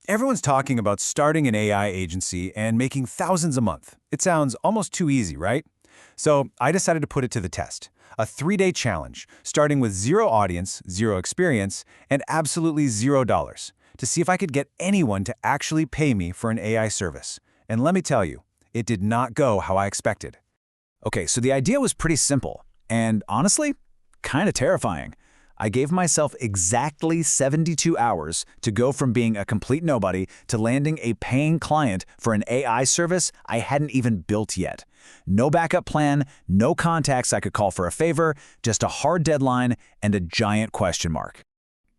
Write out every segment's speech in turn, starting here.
Everyone's talking about starting an AI agency and making thousands a month. It sounds almost too easy, right? So I decided to put it to the test. A 3-day challenge, starting with zero audience, zero experience, and absolutely $0, to see if I could get anyone to actually pay me for an AI service. And let me tell you, it did not go how I expected. Okay, so the idea was pretty simple, and honestly, kind of terrifying. I gave myself exactly 72 hours to go from being a complete nobody to landing a paying client for an AI service I hadn't even built yet. No backup plan, no contacts I could call for a favor, just a hard deadline and a giant question mark.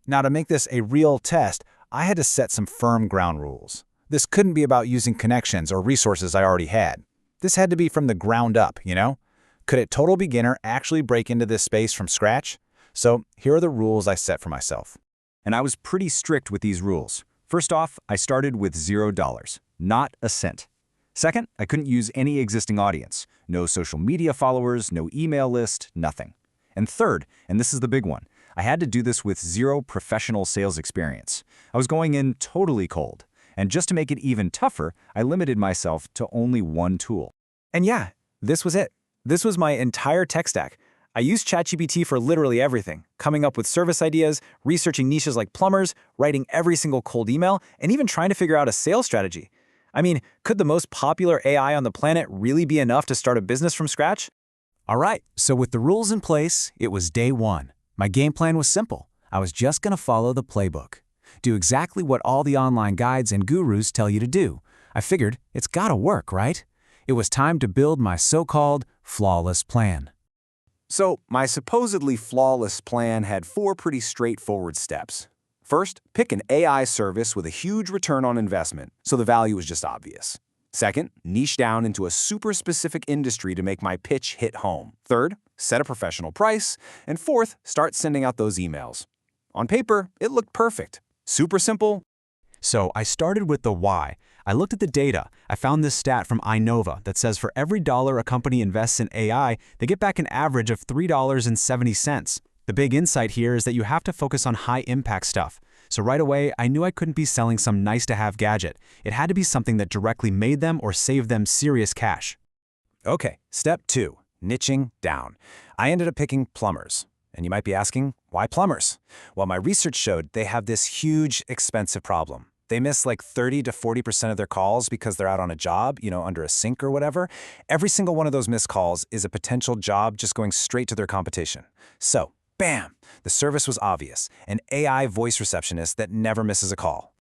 Now, to make this a real test, I had to set some firm ground rules. This couldn't be about using connections or resources I already had. This had to be from the ground up, you know? Could a total beginner actually break into this space from scratch? So here are the rules I set for myself. And I was pretty strict with these rules. First off, I started with $0, not a cent. Second, I couldn't use any existing audience. No social media followers, no email list, nothing. And third, and this is the big one, I had to do this with zero professional sales experience. I was going in totally cold. And just to make it even tougher, I limited myself to only one tool. And yeah, this was it. This was my entire tech stack. I used ChatGPT for literally everything, coming up with service ideas, researching niches like plumbers, writing every single cold email, and even trying to figure out a sales strategy. I mean, could the most popular AI on the planet really be enough to start a business from scratch? All right, so with the rules in place, it was day one. My game plan was simple. I was just going to follow the playbook. Do exactly what all the online guides and gurus tell you to do. I figured it's gotta work, right? It was time to build my so-called flawless plan. So, my supposedly flawless plan had 4 pretty straightforward steps. First, pick an AI service with a huge return on investment, so the value is just obvious. Second, niche down into a super specific industry to make my pitch hit home. Third, set a professional price. And fourth, start sending out those emails. On paper, it looked perfect. Super simple. So I started with the why. I looked at the data. I found this stat from Innova that says for every dollar a company invests in AI, they get back an average of $3.70. The big insight here is that you have to focus on high-impact stuff. So right away, I knew I couldn't be selling some nice-to-have gadget. It had to be something that directly made them or saved them serious cash. Okay, step 2, niching down. I ended up picking plumbers. And you might be asking, why plumbers? Well, my research showed they have this huge, expensive problem. They miss like 30 to 40% of their calls because they're out on a job, under a sink or whatever. Every single one of those missed calls is a potential job just going straight to their competition. So, bam! The service was obvious, an AI voice receptionist that never misses a call.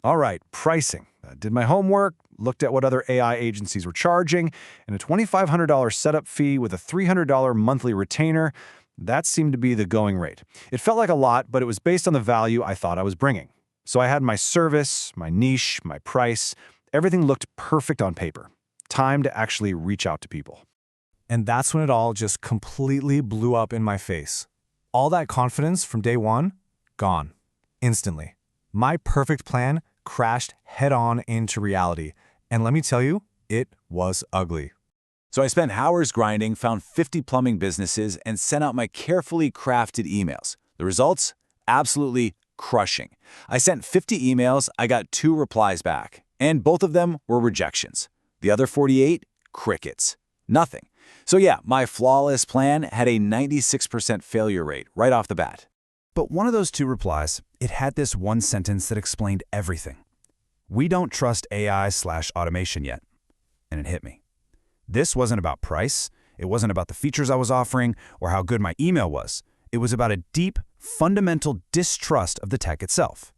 All right, pricing. I did my homework, looked at what other AI agencies were charging, and a $2,500 setup fee with a $300 monthly retainer. That seemed to be the going rate. It felt like a lot, but it was based on the value I thought I was bringing. So I had my service, my niche, my price. Everything looked perfect on paper. Time to actually reach out to people. And that's when it all just completely blew up in my face. All that confidence from day one, gone. Instantly. My perfect plan crashed head-on into reality. And let me tell you, it was ugly. So I spent hours grinding, found 50 plumbing businesses, and sent out my carefully crafted emails. The results? Absolutely crushing. I sent 50 emails, I got 2 replies back, and both of them were rejections. The other 48? Crickets. Nothing. So yeah, my flawless plan had a 96% failure rate right off the bat. But one of those 2 replies, it had this one sentence that explained everything. We don't trust AI/automation yet. And it hit me. This wasn't about price, it wasn't about the features I was offering, or how good my email was. It was about a deep, fundamental distrust of the tech itself.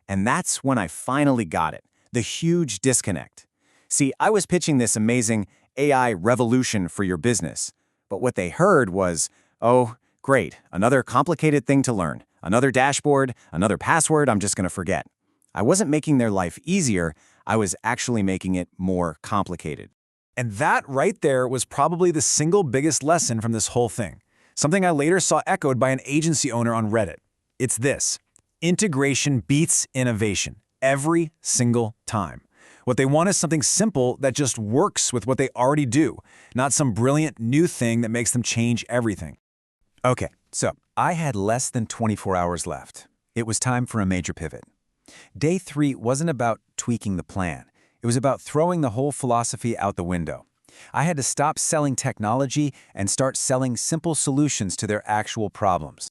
And that's when I finally got it, the huge disconnect. See, I was pitching this amazing AI revolution for your business, but what they heard was, oh, great, another complicated thing to learn, another dashboard, another password I'm just going to forget. I wasn't making their life easier, I was actually making it more complicated. And that right there was probably the single biggest lesson from this whole thing. Something I later saw echoed by an agency owner on Reddit. It's this: integration beats innovation every single time. What they want is something simple that just works with what they already do, not some brilliant new thing that makes them change everything. Okay, so I had less than 24 hours left. It was time for a major pivot. Day 3 wasn't about tweaking the plan. It was about throwing the whole philosophy out the window. I had to stop selling technology and start selling simple solutions to their actual problems.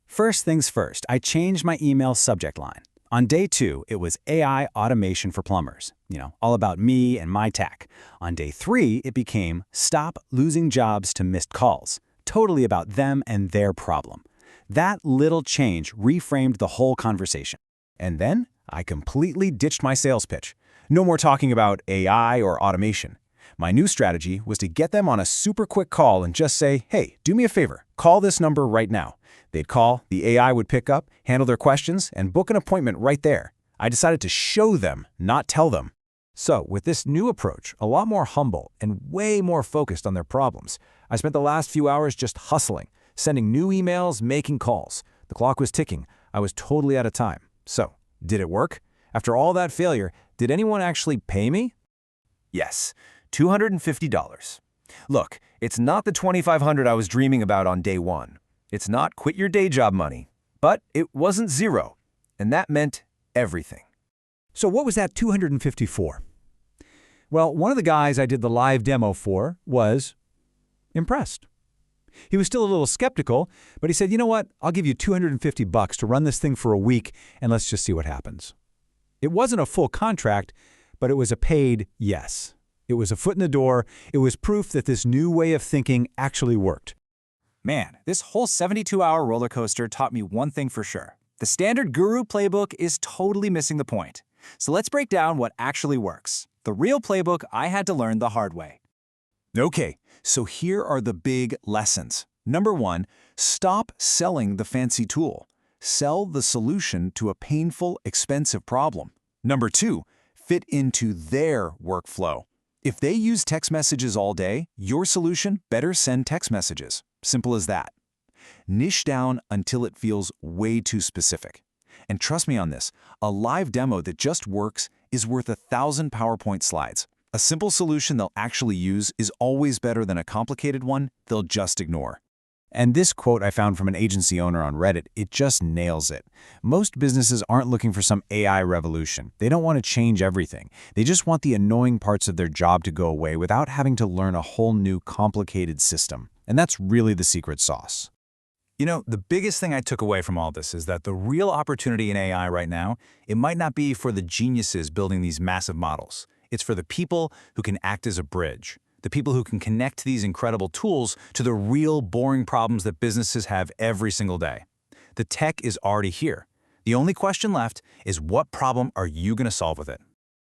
First things first, I changed my email subject line. On day 2, it was AI automation for plumbers. All about me and my tech. On day 3, it became stop losing jobs to missed calls. Totally about them and their problem. That little change reframed the whole conversation. And then I completely ditched my sales pitch. No more talking about AI or automation. My new strategy was to get them on a super quick call and just say, hey, do me a favor, call this number right now. They'd call, the AI would pick up, handle their questions, and book an appointment right there. I decided to show them, not tell them. So, with this new approach, a lot more humble and way more focused on their problems, I spent the last few hours just hustling, sending new emails, making calls. The clock was ticking. I was totally out of time. So, did it work? After all that failure, did anyone actually pay me? Yes, $250. Look, it's not the $2,500 I was dreaming about on day 1. It's not quit your day job money, but it wasn't zero, and that meant everything. So what was that $250 for? Well, one of the guys I did the live demo for was impressed. He was still a little skeptical, but he said, you know what, I'll give you $250 to run this thing for a week, and let's just see what happens. It wasn't a full contract, but it was a paid yes. It was a foot in the door. It was proof that this new way of thinking actually worked. Man, this whole 72-hour roller coaster taught me one thing for sure. The standard guru playbook is totally missing the point. So let's break down what actually works. The real playbook I had to learn the hard way. Okay, so here are the big lessons. Number 1, stop selling the fancy tool. Sell the solution to a painful, expensive problem. Number 2, fit into their workflow. If they use text messages all day, your solution better send text messages. Simple as that. Niche down until it feels way too specific. And trust me on this, a live demo that just works is worth 1,000 PowerPoint slides. A simple solution they'll actually use is always better than a complicated one they'll just ignore. And this quote I found from an agency owner on Reddit, it just nails it. Most businesses aren't looking for some AI revolution. They don't want to change everything. They just want the annoying parts of their job to go away without having to learn a whole new complicated system. And that's really the secret sauce. The biggest thing I took away from all this is that the real opportunity in AI right now, it might not be for the geniuses building these massive models. It's for the people who can act as a bridge. The people who can connect these incredible tools to the real boring problems that businesses have every single day. The tech is already here. The only question left is what problem are you going to solve with it?